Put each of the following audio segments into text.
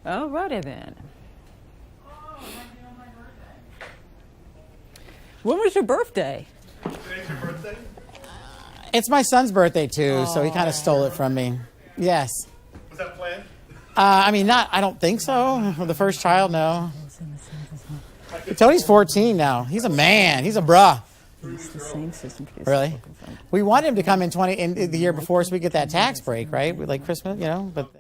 All righty then. When was your birthday? Today's your birthday? It's my son's birthday too, so he kind of stole it from me. Yes. Was that planned? I don't think so. For the first child, no. Tony's 14 now. He's a man. He's a bruh. It's the same system. Really? We want him to come in the year before so we get that tax break, right? Like Christmas, but.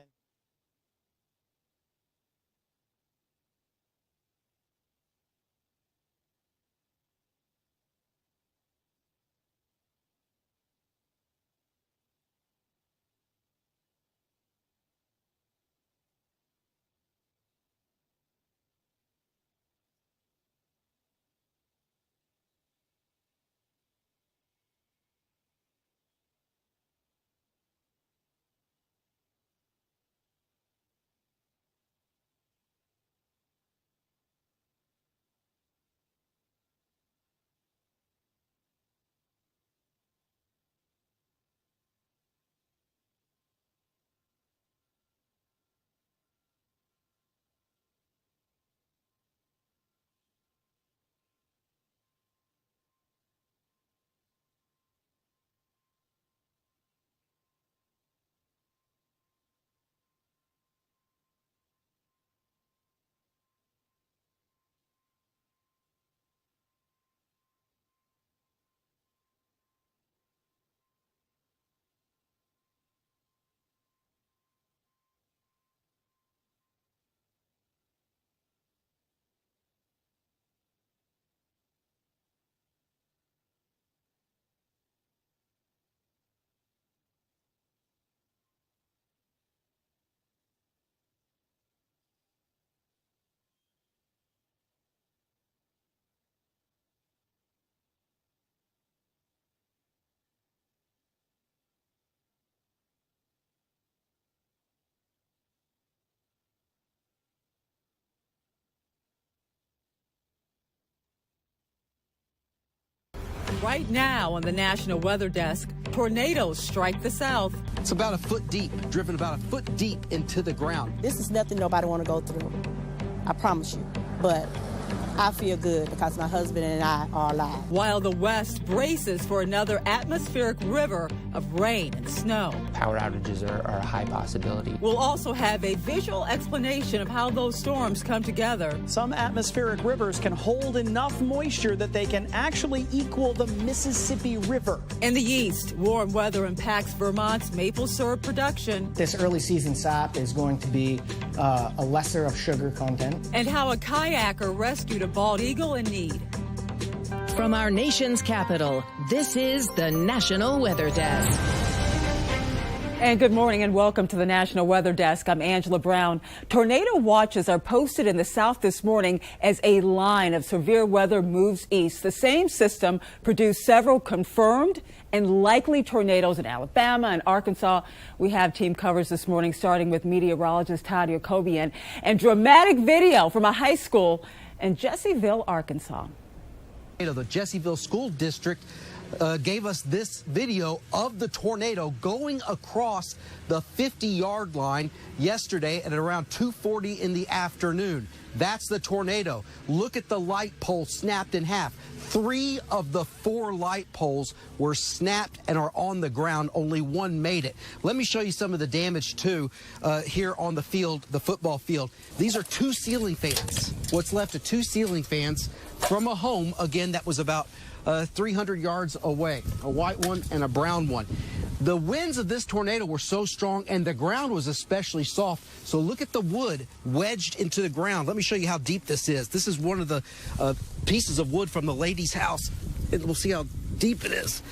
Right now on the National Weather Desk, tornadoes strike the south. It's about a foot deep, driven about a foot deep into the ground. This is nothing nobody want to go through. I promise you. But I feel good because my husband and I are alive. While the West braces for another atmospheric river of rain and snow. Power outages are a high possibility. We'll also have a visual explanation of how those storms come together. Some atmospheric rivers can hold enough moisture that they can actually equal the Mississippi River. In the east, warm weather impacts Vermont's maple syrup production. This early season sap is going to be a lesser of sugar content. And how a kayaker rescued a bald eagle in need. From our nation's capital, this is the National Weather Desk. And good morning and welcome to the National Weather Desk. I'm Angela Brown. Tornado watches are posted in the south this morning as a line of severe weather moves east. The same system produced several confirmed and likely tornadoes in Alabama and Arkansas. We have team coverage this morning, starting with meteorologist Todd Yacobian and dramatic video from a high school in Jessieville, Arkansas. The Jessieville School District gave us this video of the tornado going across the 50-yard line yesterday at around 2:40 in the afternoon. That's the tornado. Look at the light pole snapped in half. 3 of the 4 light poles were snapped and are on the ground. Only 1 made it. Let me show you some of the damage too here on the field, the football field. These are 2 ceiling fans. What's left of 2 ceiling fans from a home, again, that was about 300 yards away, a white one and a brown one. The winds of this tornado were so strong and the ground was especially soft. So look at the wood wedged into the ground. Let me show you how deep this is. This is one of the pieces of wood from the lady's house. And we'll see how deep it is.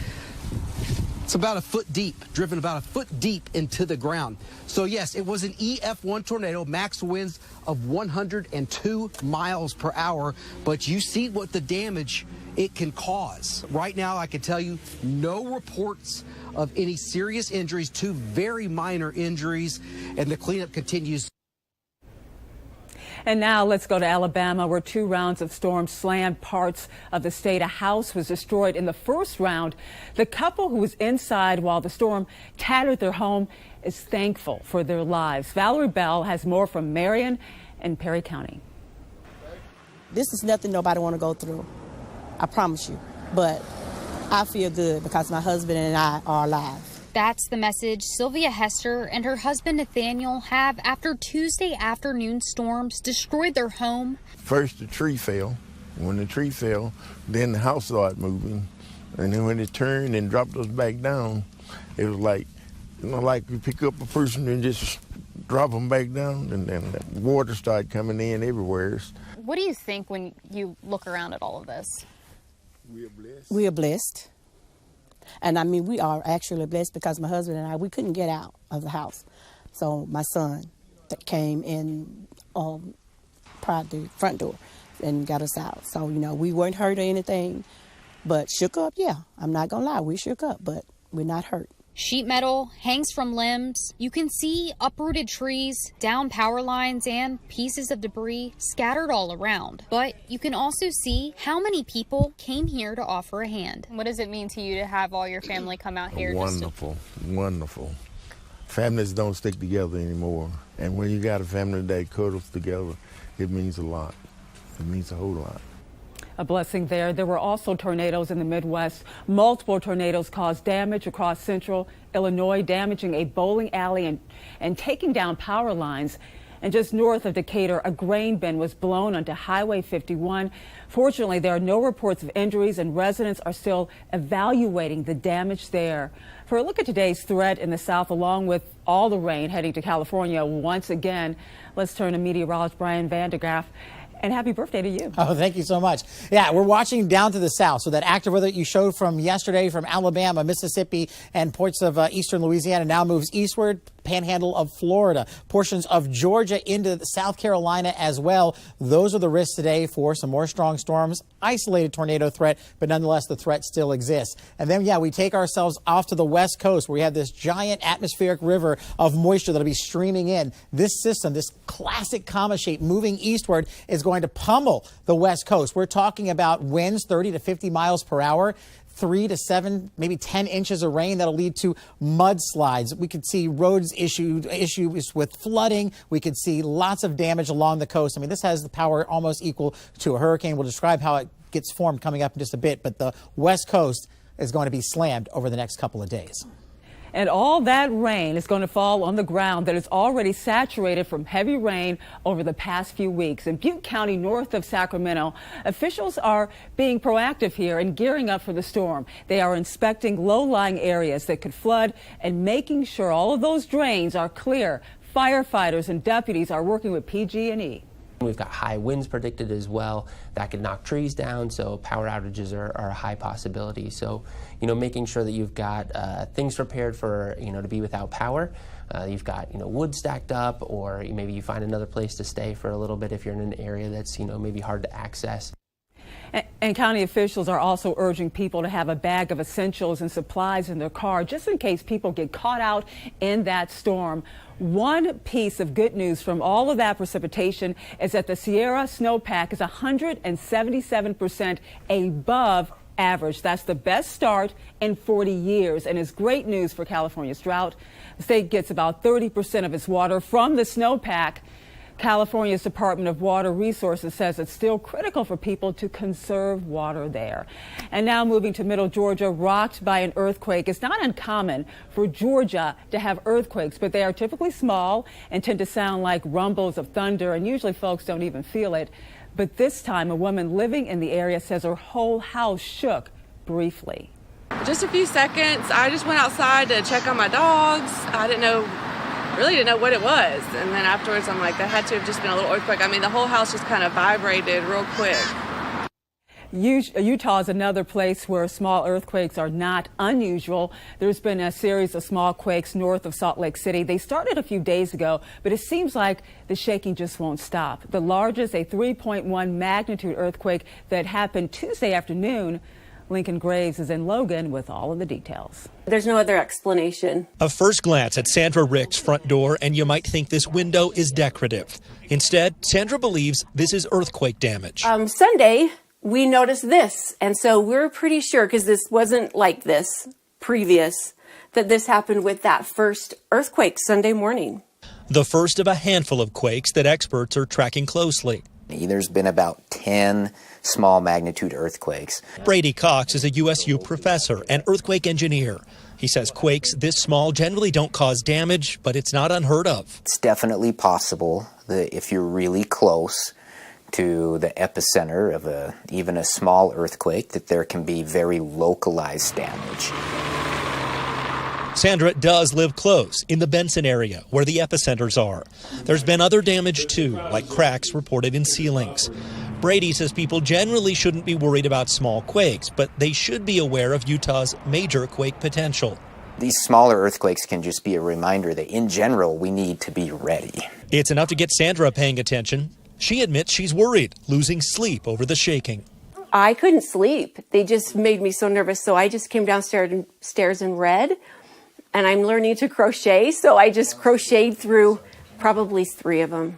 It's about a foot deep, driven about a foot deep into the ground. So yes, it was an EF1 tornado, max winds of 102 miles per hour. But you see what the damage it can cause. Right now, I can tell you no reports of any serious injuries, 2 very minor injuries, and the cleanup continues. And now let's go to Alabama, where 2 rounds of storms slammed parts of the state. A house was destroyed in the first round. The couple who was inside while the storm tattered their home is thankful for their lives. Valerie Bell has more from Marion and Perry County. This is nothing nobody want to go through. I promise you. But I feel good because my husband and I are alive. That's the message Sylvia Hester and her husband Nathaniel have after Tuesday afternoon storms destroyed their home. First the tree fell. When the tree fell, then the house started moving. And then when it turned and dropped us back down, it was like, like you pick up a person and just drop them back down, and then the water started coming in everywhere. What do you think when you look around at all of this? We are blessed. And I mean, we are actually blessed because my husband and I, we couldn't get out of the house. So my son that came in prior to the front door and got us out. So, we weren't hurt or anything, but shook up, yeah. I'm not going to lie, we shook up, but we're not hurt. Sheet metal hangs from limbs. You can see uprooted trees, down power lines, and pieces of debris scattered all around. But you can also see how many people came here to offer a hand. What does it mean to you to have all your family come out here? Wonderful, wonderful. Families don't stick together anymore. And when you got a family that cuddles together, it means a lot. It means a whole lot. A blessing there. There were also tornadoes in the Midwest. Multiple tornadoes caused damage across central Illinois, damaging a bowling alley and taking down power lines. And just north of Decatur, a grain bin was blown onto Highway 51. Fortunately, there are no reports of injuries, and residents are still evaluating the damage there. For a look at today's threat in the South, along with all the rain heading to California once again, let's turn to meteorologist Brian Vandergraff. And happy birthday to you. Oh, thank you so much. Yeah, we're watching down to the south. So that active weather you showed from yesterday from Alabama, Mississippi, and parts of eastern Louisiana now moves eastward, panhandle of Florida, portions of Georgia into South Carolina as well. Those are the risks today for some more strong storms, isolated tornado threat, but nonetheless, the threat still exists. And then, we take ourselves off to the west coast where we have this giant atmospheric river of moisture that'll be streaming in. This system, this classic comma shape moving eastward, is going to pummel the west coast. We're talking about winds 30 to 50 miles per hour. 3 to 7, maybe 10 inches of rain that'll lead to mudslides. We could see roads issues with flooding. We could see lots of damage along the coast. I mean, this has the power almost equal to a hurricane. We'll describe how it gets formed coming up in just a bit, but the west coast is going to be slammed over the next couple of days. And all that rain is going to fall on the ground that is already saturated from heavy rain over the past few weeks. In Butte County, north of Sacramento, officials are being proactive here and gearing up for the storm. They are inspecting low-lying areas that could flood and making sure all of those drains are clear. Firefighters and deputies are working with PG&E. We've got high winds predicted as well that could knock trees down, so power outages are a high possibility. So, making sure that you've got things prepared for, to be without power. You've got, wood stacked up, or maybe you find another place to stay for a little bit if you're in an area that's, maybe hard to access. And county officials are also urging people to have a bag of essentials and supplies in their car just in case people get caught out in that storm. One piece of good news from all of that precipitation is that the Sierra snowpack is 177% above average. That's the best start in 40 years and is great news for California's drought. The state gets about 30% of its water from the snowpack. California's Department of Water Resources says it's still critical for people to conserve water there. And now moving to Middle Georgia, rocked by an earthquake. It's not uncommon for Georgia to have earthquakes, but they are typically small and tend to sound like rumbles of thunder, and usually folks don't even feel it. But this time, a woman living in the area says her whole house shook briefly. Just a few seconds. I just went outside to check on my dogs. I really didn't know what it was. And then afterwards, I'm like, that had to have just been a little earthquake. I mean, the whole house just kind of vibrated real quick. Utah is another place where small earthquakes are not unusual. There's been a series of small quakes north of Salt Lake City. They started a few days ago, but it seems like the shaking just won't stop. The largest, a 3.1 magnitude earthquake that happened Tuesday afternoon. Lincoln Graves is in Logan with all of the details. There's no other explanation. A first glance at Sandra Rick's front door, and you might think this window is decorative. Instead, Sandra believes this is earthquake damage. Sunday, we noticed this, and so we're pretty sure, because this wasn't like this previous, that this happened with that first earthquake Sunday morning. The first of a handful of quakes that experts are tracking closely. There's been about 10 small magnitude earthquakes. Brady Cox is a USU professor and earthquake engineer. He says quakes this small generally don't cause damage, but it's not unheard of. It's definitely possible that if you're really close to the epicenter of even a small earthquake, that there can be very localized damage. Sandra does live close in the Benson area where the epicenters are. There's been other damage too, like cracks reported in ceilings. Brady says people generally shouldn't be worried about small quakes, but they should be aware of Utah's major quake potential. These smaller earthquakes can just be a reminder that in general we need to be ready. It's enough to get Sandra paying attention. She admits she's worried, losing sleep over the shaking. I couldn't sleep. They just made me so nervous. So I just came downstairs and read. And I'm learning to crochet. So I just crocheted through probably 3 of them.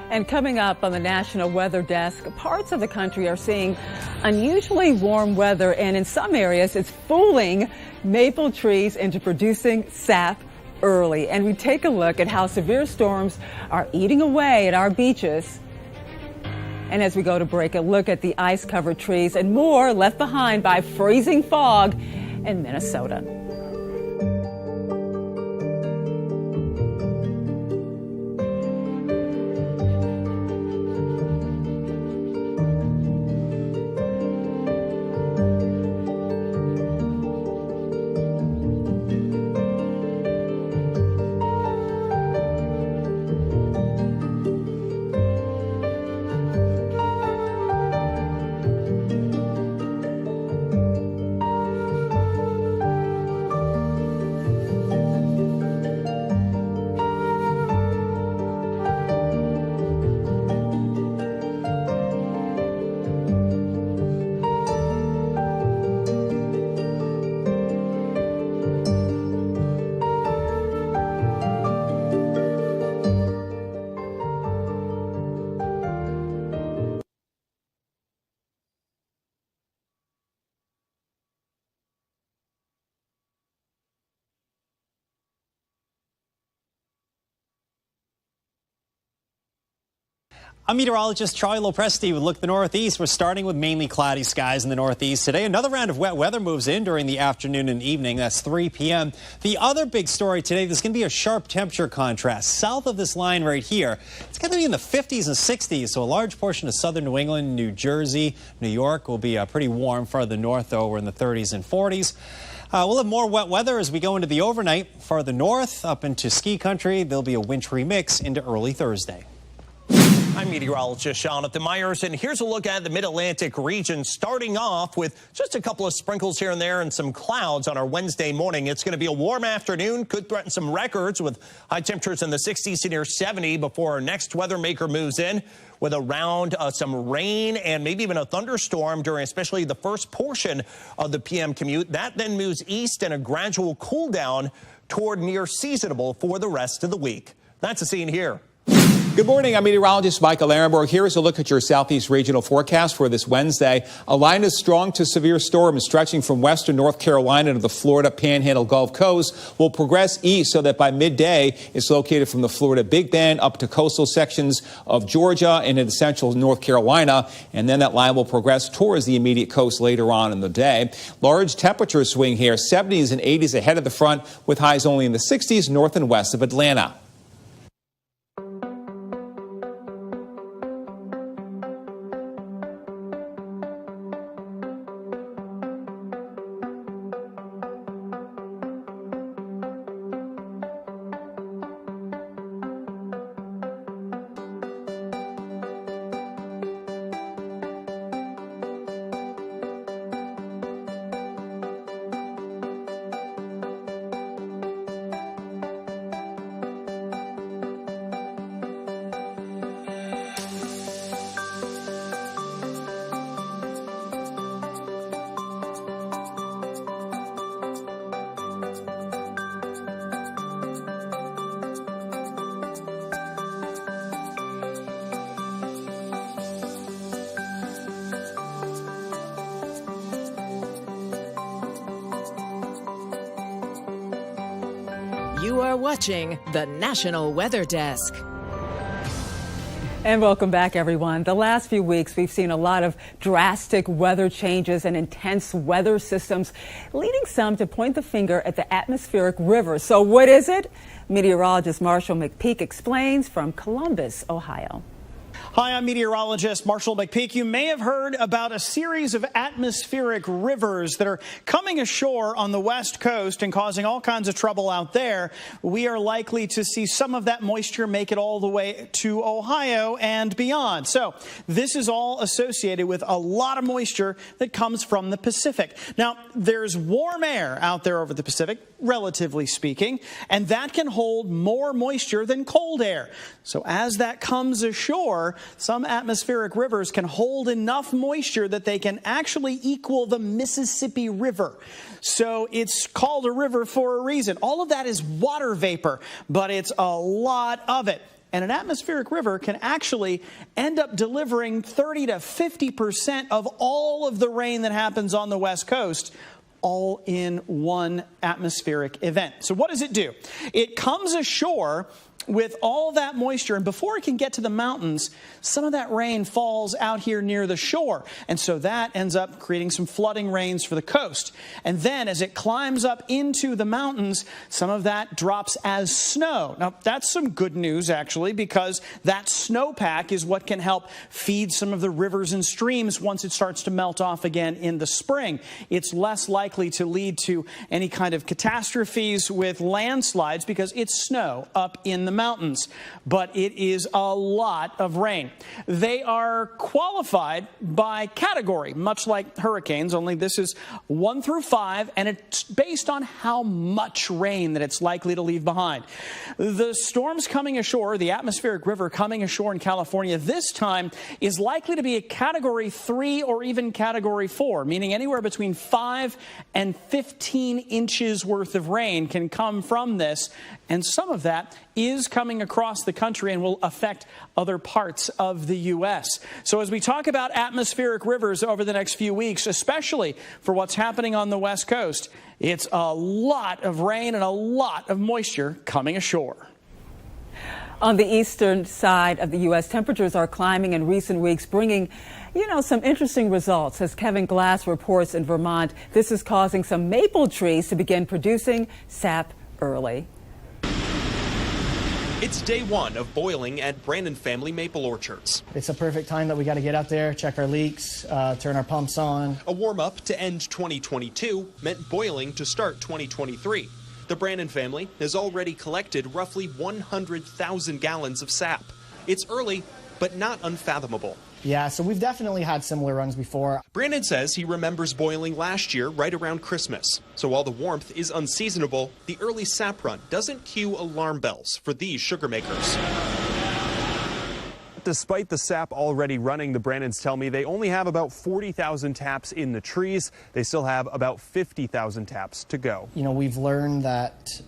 And coming up on the National Weather Desk, parts of the country are seeing unusually warm weather. And in some areas, it's fooling maple trees into producing sap early. And we take a look at how severe storms are eating away at our beaches. And as we go to break, a look at the ice-covered trees and more left behind by freezing fog in Minnesota. I'm meteorologist Charlie Lopresti with Look at the Northeast. We're starting with mainly cloudy skies in the Northeast today. Another round of wet weather moves in during the afternoon and evening. That's 3 p.m. The other big story today, there's going to be a sharp temperature contrast. South of this line right here, it's going to be in the 50s and 60s. So a large portion of southern New England, New Jersey, New York will be pretty warm. Farther north, though, we're in the 30s and 40s. We'll have more wet weather as we go into the overnight. Farther north, up into ski country, there'll be a wintry mix into early Thursday. I'm meteorologist Jonathan Myers, and here's a look at the Mid-Atlantic region, starting off with just a couple of sprinkles here and there and some clouds on our Wednesday morning. It's going to be a warm afternoon, could threaten some records with high temperatures in the 60s to near 70 before our next weather maker moves in with around some rain and maybe even a thunderstorm during especially the first portion of the PM commute. That then moves east and a gradual cool down toward near seasonable for the rest of the week. That's the scene here. Good morning. I'm meteorologist Michael Ehrenberg. Here is a look at your southeast regional forecast for this Wednesday. A line of strong to severe storms stretching from western North Carolina to the Florida Panhandle Gulf Coast will progress east so that by midday it's located from the Florida Big Bend up to coastal sections of Georgia and into central North Carolina. And then that line will progress towards the immediate coast later on in the day. Large temperature swing here, 70s and 80s ahead of the front with highs only in the 60s north and west of Atlanta. You are watching the National Weather Desk. And welcome back, everyone. The last few weeks, we've seen a lot of drastic weather changes and intense weather systems, leading some to point the finger at the atmospheric river. So what is it? Meteorologist Marshall McPeak explains from Columbus, Ohio. Hi, I'm meteorologist Marshall McPeak. You may have heard about a series of atmospheric rivers that are coming ashore on the West Coast and causing all kinds of trouble out there. We are likely to see some of that moisture make it all the way to Ohio and beyond. So this is all associated with a lot of moisture that comes from the Pacific. Now, there's warm air out there over the Pacific, relatively speaking, and that can hold more moisture than cold air. So as that comes ashore, some atmospheric rivers can hold enough moisture that they can actually equal the Mississippi River. So it's called a river for a reason. All of that is water vapor, but it's a lot of it. And an atmospheric river can actually end up delivering 30 to 50% of all of the rain that happens on the West Coast, all in one atmospheric event. So what does it do? It comes ashore with all that moisture, and before it can get to the mountains, some of that rain falls out here near the shore. And so that ends up creating some flooding rains for the coast. And then as it climbs up into the mountains, some of that drops as snow. Now, that's some good news, actually, because that snowpack is what can help feed some of the rivers and streams once it starts to melt off again in the spring. It's less likely to lead to any kind of catastrophes with landslides because it's snow up in the mountains, but it is a lot of rain. They are qualified by category, much like hurricanes, only this is 1 through 5, and it's based on how much rain that it's likely to leave behind. The storms coming ashore, the atmospheric river coming ashore in California this time is likely to be a category 3 or even category 4, meaning anywhere between 5 and 15 inches worth of rain can come from this, and some of that is coming across the country and will affect other parts of the U.S. So as we talk about atmospheric rivers over the next few weeks, especially for what's happening on the West Coast, it's a lot of rain and a lot of moisture coming ashore. On the eastern side of the U.S., temperatures are climbing in recent weeks, bringing, some interesting results. As Kevin Glass reports in Vermont, this is causing some maple trees to begin producing sap early. It's day one of boiling at Brandon Family Maple Orchards. It's a perfect time that we got to get out there, check our leaks, turn our pumps on. A warm-up to end 2022 meant boiling to start 2023. The Brandon family has already collected roughly 100,000 gallons of sap. It's early, but not unfathomable. Yeah, so we've definitely had similar runs before. Brandon says he remembers boiling last year right around Christmas. So while the warmth is unseasonable, the early sap run doesn't cue alarm bells for these sugar makers. Despite the sap already running, the Brandons tell me they only have about 40,000 taps in the trees. They still have about 50,000 taps to go. We've learned that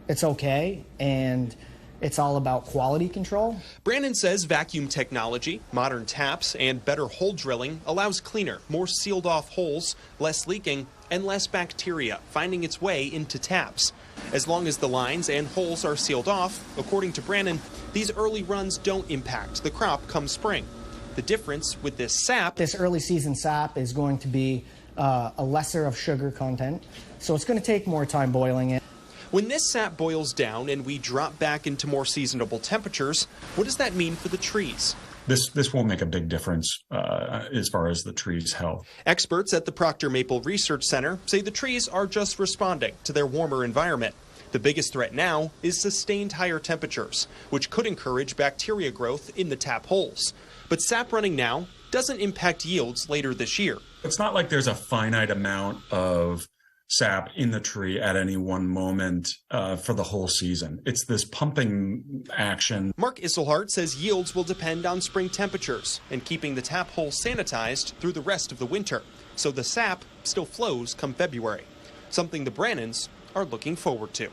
it's okay, and it's all about quality control. Brandon says vacuum technology, modern taps, and better hole drilling allows cleaner, more sealed off holes, less leaking, and less bacteria finding its way into taps. As long as the lines and holes are sealed off, according to Brandon, these early runs don't impact the crop come spring. The difference with this sap... This early season sap is going to be a lesser of sugar content, so it's going to take more time boiling it. When this sap boils down and we drop back into more seasonable temperatures, what does that mean for the trees? This will make a big difference as far as the tree's health. Experts at the Proctor Maple Research Center say the trees are just responding to their warmer environment. The biggest threat now is sustained higher temperatures, which could encourage bacteria growth in the tap holes. But sap running now doesn't impact yields later this year. It's not like there's a finite amount of sap in the tree at any one moment for the whole season. It's this pumping action. Mark Isselhart says yields will depend on spring temperatures and keeping the tap hole sanitized through the rest of the winter, so the sap still flows come February, something the Brannons are looking forward to.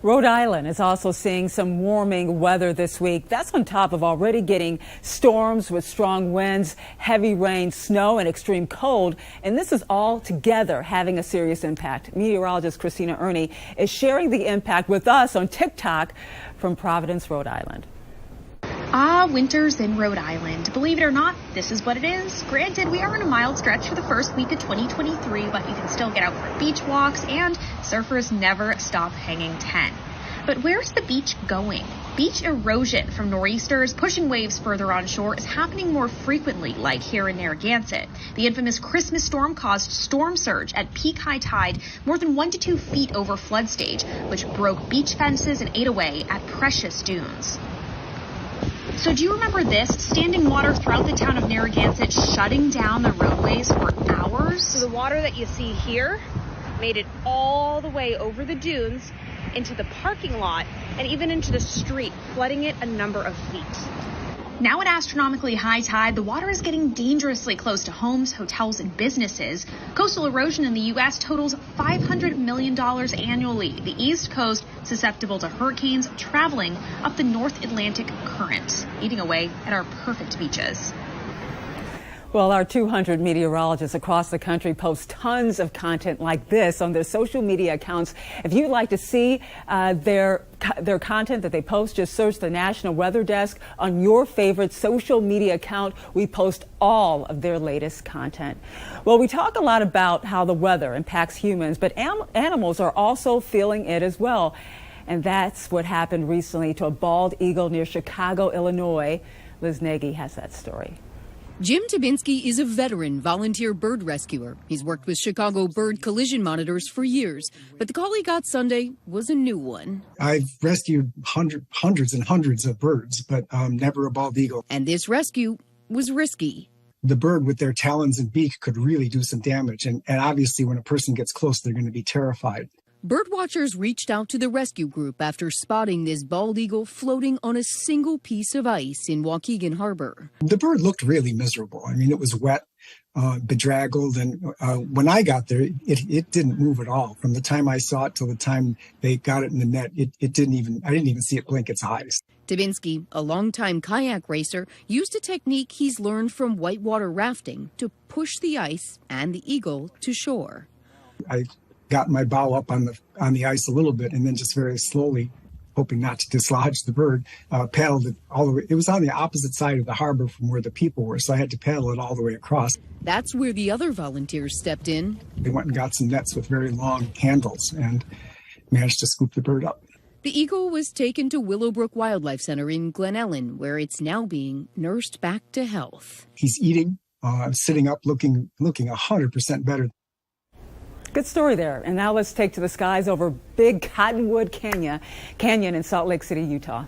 Rhode Island is also seeing some warming weather this week. That's on top of already getting storms with strong winds, heavy rain, snow, and extreme cold. And this is all together having a serious impact. Meteorologist Christina Ernie is sharing the impact with us on TikTok from Providence, Rhode Island. Winters in Rhode Island. Believe it or not, this is what it is. Granted, we are in a mild stretch for the first week of 2023, but you can still get out for beach walks, and surfers never stop hanging 10. But where's the beach going? Beach erosion from nor'easters pushing waves further onshore is happening more frequently, like here in Narragansett. The infamous Christmas storm caused storm surge at peak high tide more than 1 to 2 feet over flood stage, which broke beach fences and ate away at precious dunes. So do you remember this? Standing water throughout the town of Narragansett shutting down the roadways for hours? So the water that you see here made it all the way over the dunes into the parking lot and even into the street, flooding it a number of feet. Now at astronomically high tide, the water is getting dangerously close to homes, hotels, and businesses. Coastal erosion in the U.S. totals $500 million annually. The East Coast susceptible to hurricanes traveling up the North Atlantic current, eating away at our perfect beaches. Well, our 200 meteorologists across the country post tons of content like this on their social media accounts. If you'd like to see their content that they post, just search the National Weather Desk on your favorite social media account. We post all of their latest content. Well, we talk a lot about how the weather impacts humans, but animals are also feeling it as well. And that's what happened recently to a bald eagle near Chicago, Illinois. Liz Nagy has that story. Jim Tabinski is a veteran volunteer bird rescuer. He's worked with Chicago bird collision monitors for years, but the call he got Sunday was a new one. I've rescued hundreds and hundreds of birds, but never a bald eagle. And this rescue was risky. The bird with their talons and beak could really do some damage. And obviously when a person gets close, they're going to be terrified. Bird watchers reached out to the rescue group after spotting this bald eagle floating on a single piece of ice in Waukegan Harbor. The bird looked really miserable. I mean, it was wet, bedraggled, and when I got there, it didn't move at all. From the time I saw it till the time they got it in the net, I didn't even see it blink its eyes. Tabinski, a longtime kayak racer, used a technique he's learned from whitewater rafting to push the ice and the eagle to shore. I got my bow up on the ice a little bit, and then just very slowly, hoping not to dislodge the bird, paddled it all the way. It was on the opposite side of the harbor from where the people were, so I had to paddle it all the way across. That's where the other volunteers stepped in. They went and got some nets with very long handles and managed to scoop the bird up. The eagle was taken to Willowbrook Wildlife Center in Glen Ellen, where it's now being nursed back to health. He's eating, sitting up, looking 100% better. Good story there. And now let's take to the skies over Big Cottonwood Canyon in Salt Lake City, Utah.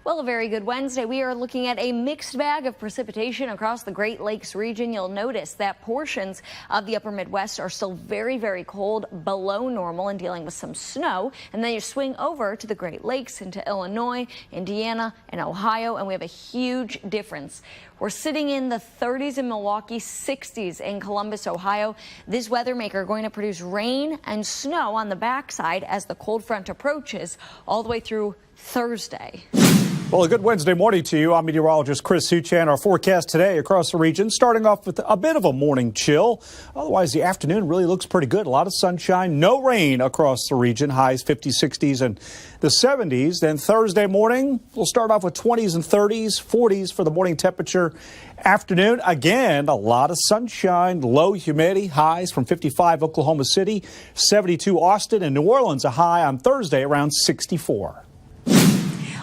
Well, a very good Wednesday. We are looking at a mixed bag of precipitation across the Great Lakes region. You'll notice that portions of the upper Midwest are still very, very cold, below normal, and dealing with some snow. And then you swing over to the Great Lakes into Illinois, Indiana, and Ohio, and we have a huge difference. We're sitting in the 30s in Milwaukee, 60s in Columbus, Ohio. This weather maker going to produce rain and snow on the backside as the cold front approaches all the way through Thursday. Well, a good Wednesday morning to you. I'm meteorologist Chris Suchan. Our forecast today across the region, starting off with a bit of a morning chill. Otherwise, the afternoon really looks pretty good. A lot of sunshine, no rain across the region. Highs 50s, 60s, and the 70s. Then Thursday morning, we'll start off with 20s and 30s, 40s for the morning temperature. Afternoon, again, a lot of sunshine, low humidity, highs from 55 Oklahoma City, 72 Austin, and New Orleans, a high on Thursday around 64.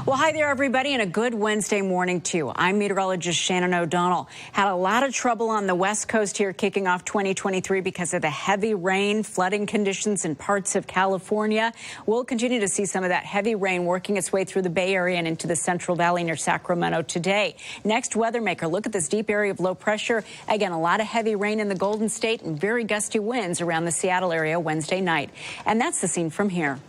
Well, hi there, everybody, and a good Wednesday morning, too. I'm meteorologist Shannon O'Donnell. Had a lot of trouble on the West Coast here kicking off 2023 because of the heavy rain, flooding conditions in parts of California. We'll continue to see some of that heavy rain working its way through the Bay Area and into the Central Valley near Sacramento today. Next, weather maker, look at this deep area of low pressure. Again, a lot of heavy rain in the Golden State and very gusty winds around the Seattle area Wednesday night. And that's the scene from here.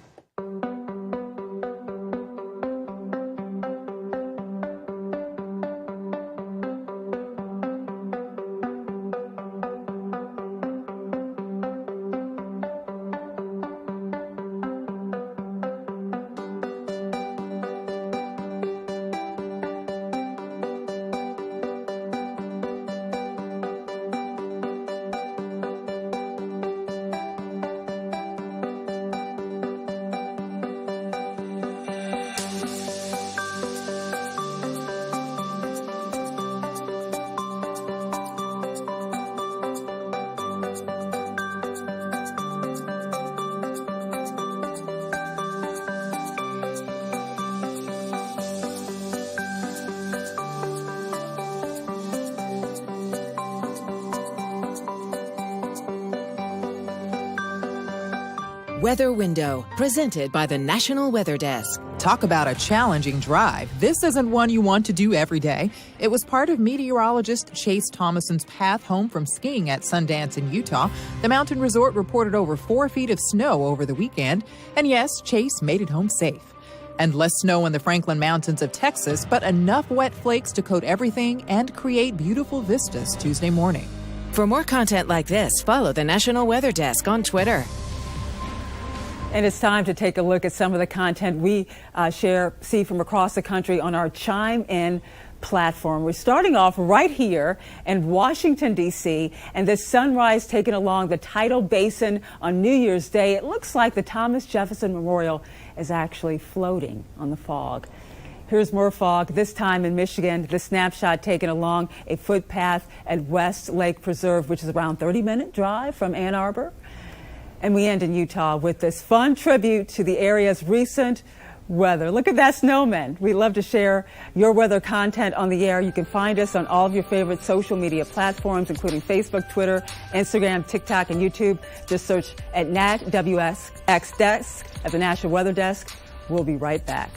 Weather Window, presented by the National Weather Desk. Talk about a challenging drive. This isn't one you want to do every day. It was part of meteorologist Chase Thomason's path home from skiing at Sundance in Utah. The mountain resort reported over 4 feet of snow over the weekend. And yes, Chase made it home safe. And less snow in the Franklin Mountains of Texas, but enough wet flakes to coat everything and create beautiful vistas Tuesday morning. For more content like this, follow the National Weather Desk on Twitter. And it's time to take a look at some of the content we see from across the country on our Chime In platform. We're starting off right here in Washington, D.C., and this sunrise taken along the Tidal Basin on New Year's Day. It looks like the Thomas Jefferson Memorial is actually floating on the fog. Here's more fog, this time in Michigan. The snapshot taken along a footpath at West Lake Preserve, which is around 30-minute drive from Ann Arbor. And we end in Utah with this fun tribute to the area's recent weather. Look at that snowman. We love to share your weather content on the air. You can find us on all of your favorite social media platforms, including Facebook, Twitter, Instagram, TikTok, and YouTube. Just search at NatWSX Desk at the National Weather Desk. We'll be right back.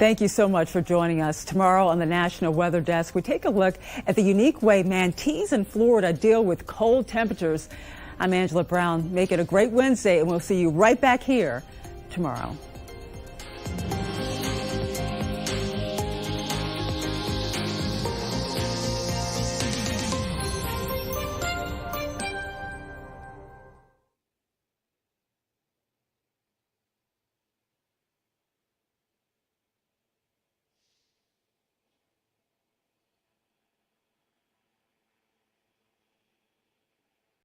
Thank you so much for joining us. Tomorrow on the National Weather Desk, we take a look at the unique way mantees in Florida deal with cold temperatures. I'm Angela Brown. Make it a great Wednesday, and we'll see you right back here tomorrow.